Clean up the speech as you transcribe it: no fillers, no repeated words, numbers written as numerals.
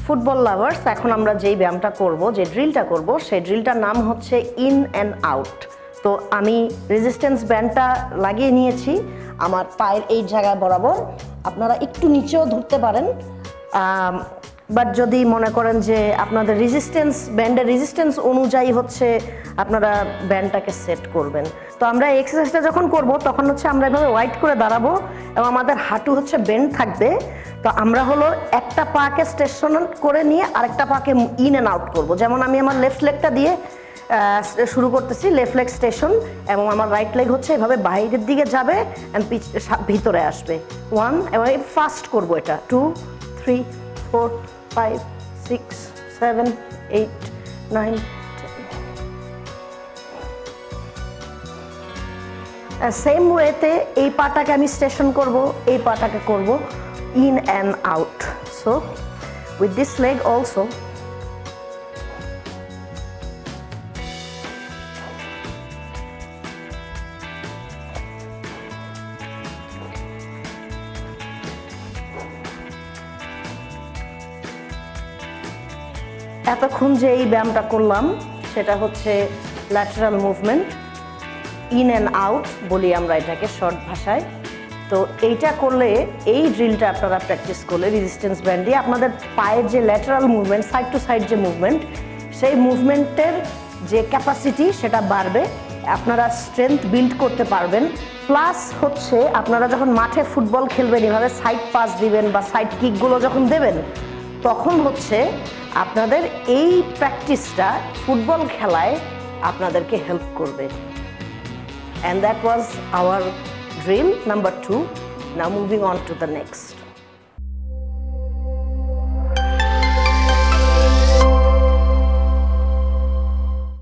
Football lovers, এখন আমরা যেই ব্যায়ামটা করব, যে ড্রিলটা করব, সেই ড্রিলটার নাম হচ্ছে ইন অ্যান্ড আউট। তো আমি রেজিস্ট্যান্স ব্যান্ডটা লাগিয়ে নিয়েছি আমার পায়ের এই জায়গায় বরাবর। আপনারা একটু নিচেও ধরতে পারেন, বাট যদি মনে করেন যে আপনাদের রেজিস্ট্যান্স ব্যান্ডের রেজিস্ট্যান্স অনুযায়ী হচ্ছে আপনারা ব্যান্ডটাকে সেট করবেন। তো আমরা এই এক্সারসাইজটা যখন করব তখন হচ্ছে আমরা এভাবে ওয়াইড করে দাঁড়াবো এবং আমাদের হাঁটু হচ্ছে বেন্ড থাকবে। তো আমরা হলো একটা পাকে স্টেশন করে নিয়ে আরেকটা পাকে ইন অ্যান্ড আউট করব। যেমন আমি আমার লেফট লেগটা দিয়ে শুরু করতেছি, লেফট লেগ স্টেশন, এবং আমার রাইট লেগ হচ্ছে এভাবে বাইরের দিকে যাবে অ্যান্ড ভিতরে আসবে। 1, এবং ফাস্ট করবো এটা, 2, 3, 4, 5, 6, 7, 8, 9, 10। সেম ওয়েতে এই পাটাকে আমি স্টেশন করব, এই পাটাকে করব in and out. So with this leg also এতক্ষণ যে এই ব্যায়ামটা করলাম সেটা হচ্ছে lateral movement, in and out বলি আমরা এটাকে শর্ট ভাষায়। তো এইটা করলে, এই ড্রিলটা আপনারা প্র্যাকটিস করলে রেজিস্ট্যান্স ব্যান্ড দিয়ে আপনাদের পায়ের যে lateral movement, side to side যে মুভমেন্ট, সেই মুভমেন্টের যে ক্যাপাসিটি সেটা বাড়বে, আপনারা স্ট্রেংথ বিল্ড করতে পারবেন। প্লাস হচ্ছে আপনারা যখন মাঠে ফুটবল খেলবেন, এভাবে সাইড পাস দিবেন বা সাইড কিকগুলো যখন দেবেন, তখন হচ্ছে আপনাদের এই প্র্যাকটিসটা ফুটবল খেলায় আপনাদেরকে হেল্প করবে। And that was our drill number 2. Now moving on to the next.